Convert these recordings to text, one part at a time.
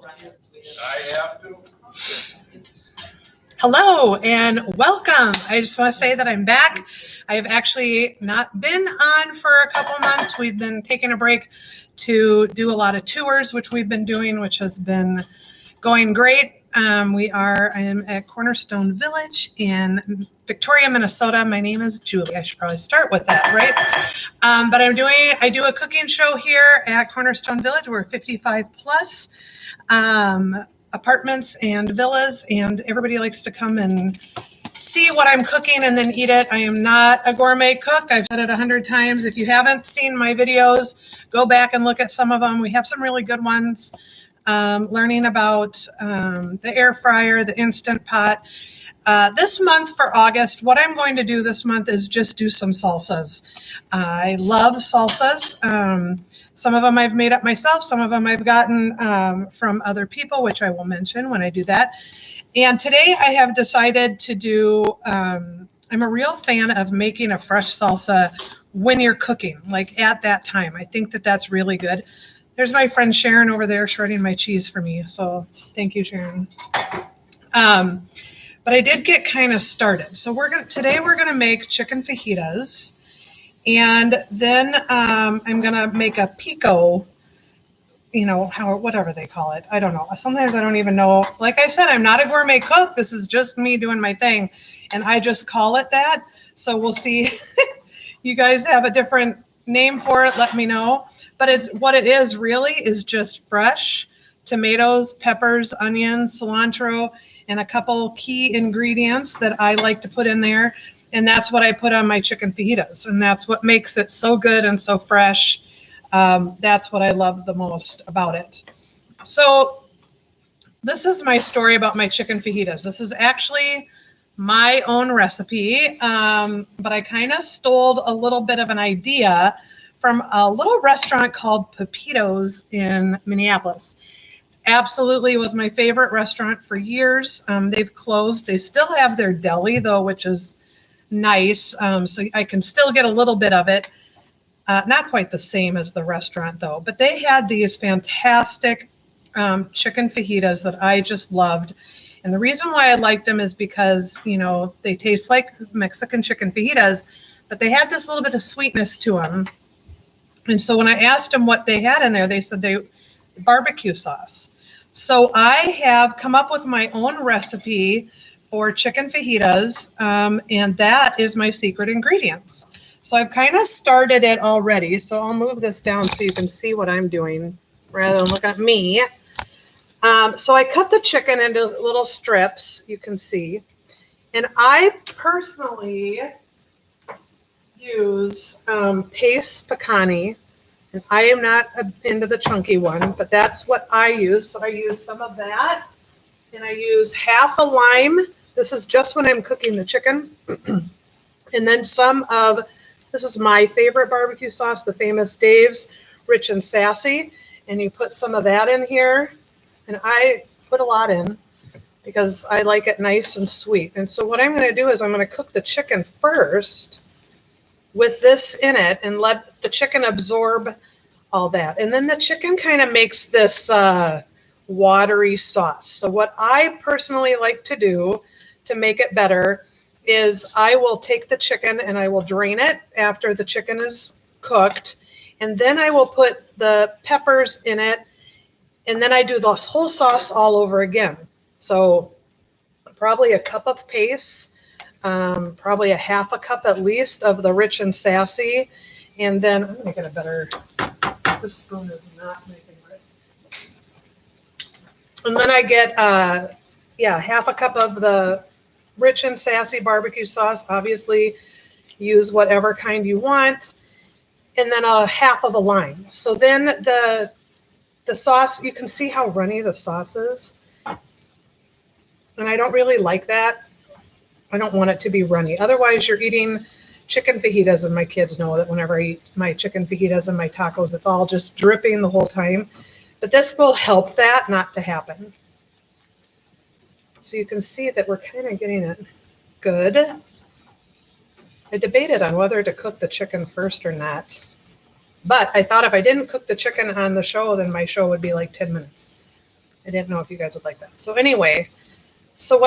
I have to. Hello and welcome. I just want to say that I'm back. I have actually not been on for a couple months. We've been taking a break to do a lot of tours, which we've been doing, which has been going great. I am at Cornerstone Village in Victoria, Minnesota. My name is Julie. I should probably start with that, right? But I do a cooking show here at Cornerstone Village. We're 55 plus apartments and villas, and everybody likes to come and see what I'm cooking and then eat it. I am not a gourmet cook. I've said it 100 times. If you haven't seen my videos, go back and look at some of them. We have some really good ones. Learning about the air fryer, the Instant Pot. This month for August, what I'm going to do this month is just do some salsas. I love salsas. Some of them I've made up myself. Some of them I've gotten from other people, which I will mention when I do that. And today I have decided to do, I'm a real fan of making a fresh salsa when you're cooking, like at that time. I think that that's really good. There's my friend Sharon over there shredding my cheese for me. So thank you, Sharon. But I did get kind of started. So today we're gonna make chicken fajitas. And then I'm gonna make a pico, whatever they call it. I don't know. Sometimes I don't even know. Like I said, I'm not a gourmet cook. This is just me doing my thing. And I just call it that. So we'll see. You guys have a different name for it, let me know. But what it is really is just fresh tomatoes, peppers, onions, cilantro, and a couple key ingredients that I like to put in there. And that's what I put on my chicken fajitas. And that's what makes it so good and so fresh. That's what I love the most about it. So this is my story about my chicken fajitas. This is actually my own recipe, but I kind of stole a little bit of an idea from a little restaurant called Pepito's in Minneapolis. It absolutely was my favorite restaurant for years. They've closed. They still have their deli though, which is nice. So I can still get a little bit of it. Not quite the same as the restaurant though, but they had these fantastic chicken fajitas that I just loved. And the reason why I liked them is because, they taste like Mexican chicken fajitas, but they had this little bit of sweetness to them. And so when I asked them what they had in there, they said barbecue sauce. So I have come up with my own recipe for chicken fajitas, and that is my secret ingredients. So I've kind of started it already. So I'll move this down so you can see what I'm doing rather than look at me. So I cut the chicken into little strips, you can see. And I personally use paste picani, and I am not into the chunky one, but that's what I use. So I use some of that, and I use half a lime. This is just when I'm cooking the chicken. And then this is my favorite barbecue sauce, the famous Dave's Rich and Sassy, and you put some of that in here, and I put a lot in because I like it nice and sweet. And so what I'm going to do is I'm going to cook the chicken first with this in it and let the chicken absorb all that. And then the chicken kind of makes this watery sauce. So what I personally like to do to make it better is I will take the chicken and I will drain it after the chicken is cooked. And then I will put the peppers in it. And then I do the whole sauce all over again. So probably a cup of paste. Probably a half a cup at least of the Rich and Sassy. And then I'm going to get a better, this spoon is not making it. And then I get, half a cup of the Rich and Sassy barbecue sauce. Obviously, use whatever kind you want. And then a half of a lime. So then the sauce, you can see how runny the sauce is. And I don't really like that. I don't want it to be runny. Otherwise, you're eating chicken fajitas, and my kids know that whenever I eat my chicken fajitas and my tacos, it's all just dripping the whole time. But this will help that not to happen. So you can see that we're kind of getting it good. I debated on whether to cook the chicken first or not. But I thought if I didn't cook the chicken on the show, then my show would be like 10 minutes. I didn't know if you guys would like that. So anyway, so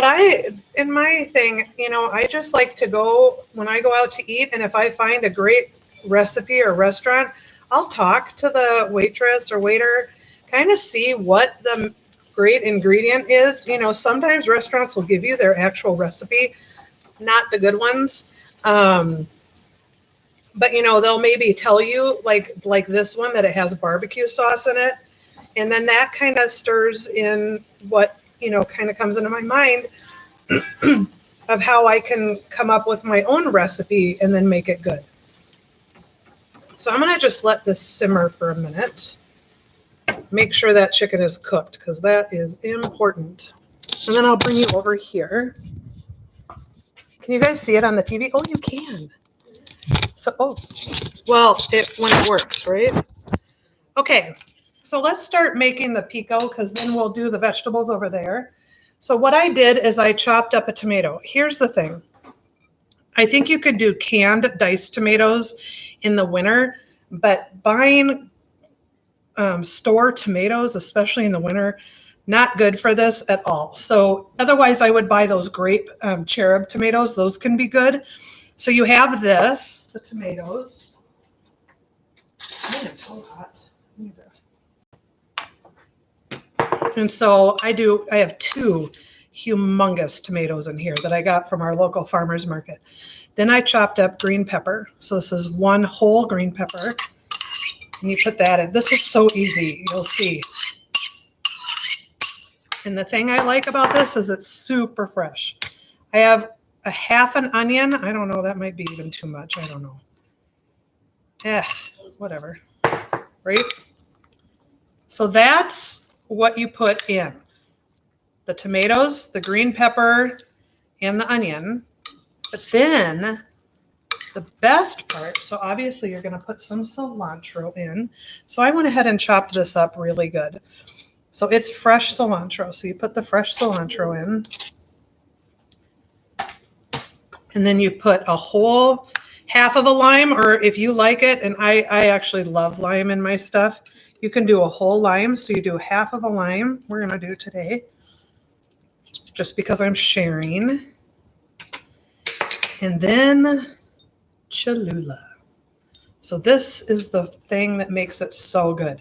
in my thing, you know, I just like to go, when I go out to eat, and if I find a great recipe or restaurant, I'll talk to the waitress or waiter, kind of see what the great ingredient is. You know, sometimes restaurants will give you their actual recipe, not the good ones. But you know, they'll maybe tell you like this one that it has barbecue sauce in it. And then that kind of stirs in what, you know, kind of comes into my mind of how I can come up with my own recipe and then make it good. So I'm going to just let this simmer for a minute. Make sure that chicken is cooked because that is important. And then I'll bring you over here. Can you guys see it on the TV? Oh, you can. So, well, when it works, right? Okay, so let's start making the pico because then we'll do the vegetables over there. So what I did is I chopped up a tomato. Here's the thing. I think you could do canned diced tomatoes in the winter, but buying store tomatoes, especially in the winter, not good for this at all. So otherwise I would buy those grape cherub tomatoes. Those can be good. So you have this, the tomatoes. Man, it's so hot. And so I have 2 humongous tomatoes in here that I got from our local farmer's market. Then I chopped up green pepper. So this is 1 whole green pepper. And you put that in. This is so easy, you'll see. And the thing I like about this is it's super fresh. I have a half an onion. I don't know, that might be even too much. I don't know. Whatever. Right? So that's what you put in. The tomatoes, the green pepper, and the onion. But then the best part, so obviously you're going to put some cilantro in. So I went ahead and chopped this up really good. So it's fresh cilantro. So you put the fresh cilantro in. And then you put a whole half of a lime, or if you like it, and I actually love lime in my stuff, you can do a whole lime. So you do half of a lime, we're going to do today, just because I'm sharing. And then Chalula. So this is the thing that makes it so good.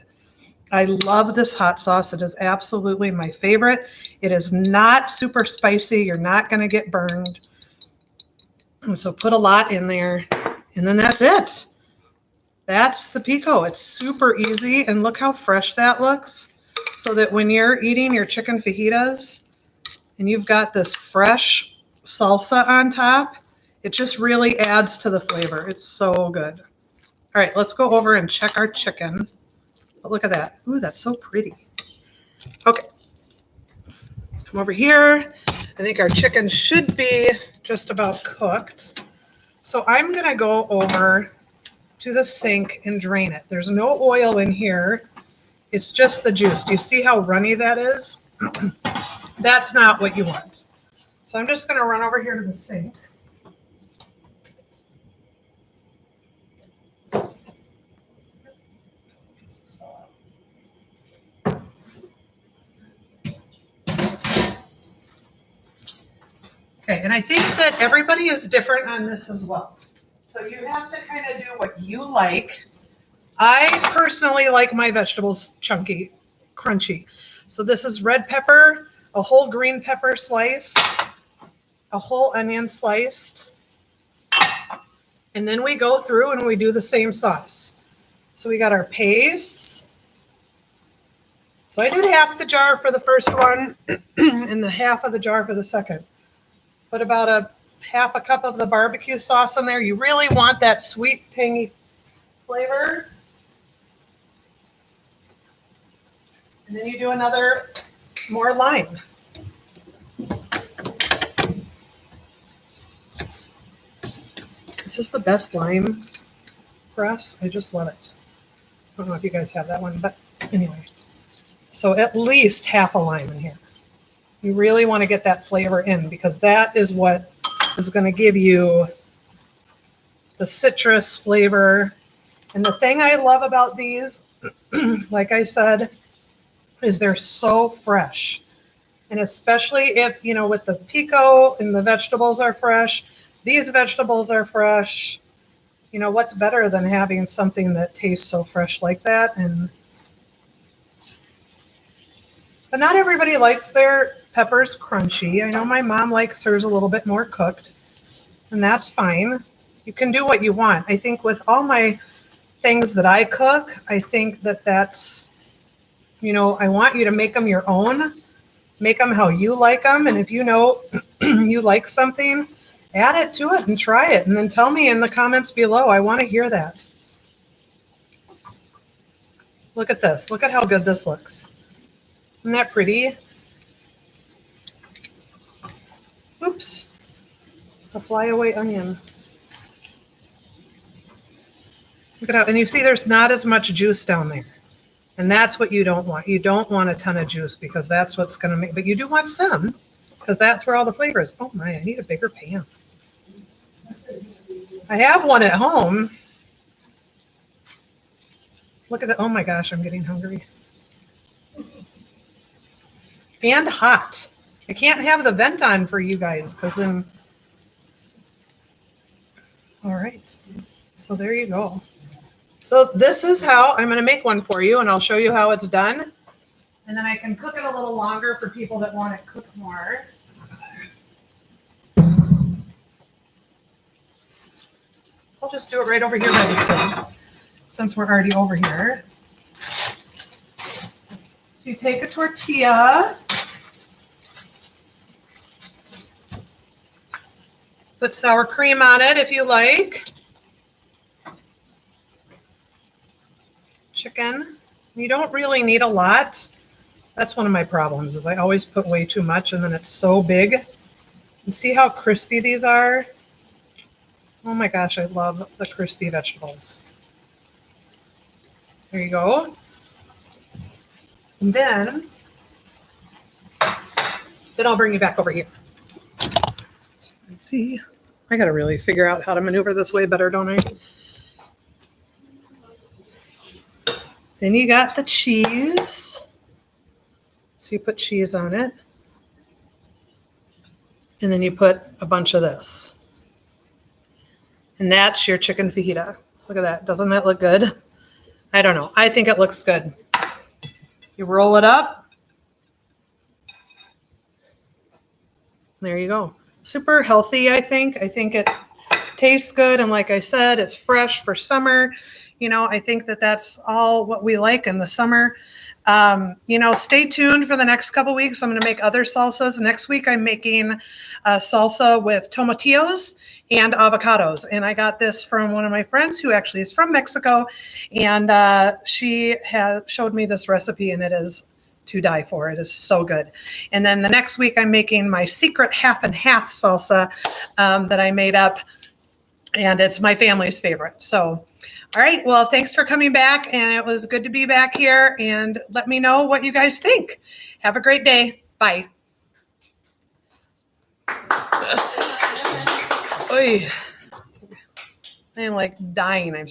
I love this hot sauce. It is absolutely my favorite. It is not super spicy. You're not going to get burned. And so put a lot in there. And then that's it. That's the pico. It's super easy. And look how fresh that looks. So that when you're eating your chicken fajitas and you've got this fresh salsa on top, it just really adds to the flavor. It's so good. All right, let's go over and check our chicken. But look at that. Ooh, that's so pretty. Okay. Come over here. I think our chicken should be just about cooked. So I'm going to go over to the sink and drain it. There's no oil in here. It's just the juice. Do you see how runny that is? That's not what you want. So I'm just going to run over here to the sink. Okay, and I think that everybody is different on this as well. So you have to kind of do what you like. I personally like my vegetables chunky, crunchy. So this is red pepper, a whole green pepper sliced, a whole onion sliced, and then we go through and we do the same sauce. So we got our paste. So I did half the jar for the first one and the half of the jar for the second. Put about a half a cup of the barbecue sauce in there. You really want that sweet, tangy flavor. And then you do another more lime. This is the best lime press. I just love it. I don't know if you guys have that one, but anyway. So at least half a lime in here. You really want to get that flavor in because that is what is going to give you the citrus flavor. And the thing I love about these, like I said, is they're so fresh. And especially if, with the pico and the vegetables are fresh, these vegetables are fresh. What's better than having something that tastes so fresh like that? But not everybody likes their peppers crunchy. I know my mom likes hers a little bit more cooked, and that's fine. You can do what you want. I think with all my things that I cook, I think that's, I want you to make them your own. Make them how you like them. And if you like something, add it to it and try it. And then tell me in the comments below. I want to hear that. Look at this. Look at how good this looks. Isn't that pretty? Oops. A flyaway onion. Look at how, and you see there's not as much juice down there. And that's what you don't want. You don't want a ton of juice because that's what's going to make, but you do want some because that's where all the flavor is. Oh my, I need a bigger pan. I have one at home. Look at that. Oh my gosh, I'm getting hungry. And hot. I can't have the vent on for you guys because then. All right. So there you go. So this is how I'm going to make one for you, and I'll show you how it's done. And then I can cook it a little longer for people that want it cooked more. I'll just do it right over here by the stove, since we're already over here. So you take a tortilla, put sour cream on it if you like. Chicken. You don't really need a lot. That's one of my problems is I always put way too much and then it's so big. And see how crispy these are? Oh my gosh, I love the crispy vegetables. There you go. And then I'll bring you back over here. Let's see. I got to really figure out how to maneuver this way better, don't I? Then you got the cheese. So you put cheese on it. And then you put a bunch of this. And that's your chicken fajita. Look at that. Doesn't that look good? I don't know. I think it looks good. You roll it up. There you go. Super healthy, I think. I think it tastes good. And like I said, it's fresh for summer. I think that's all what we like in the summer. Stay tuned for the next couple weeks. I'm going to make other salsas. Next week, I'm making a salsa with tomatillos and avocados. And I got this from one of my friends who actually is from Mexico. And she showed me this recipe, and it is to die for. It is so good. And then the next week, I'm making my secret half and half salsa that I made up. And it's my family's favorite. So, all right. Well, thanks for coming back. And it was good to be back here. And let me know what you guys think. Have a great day. Bye. Oy. I am like dying. I'm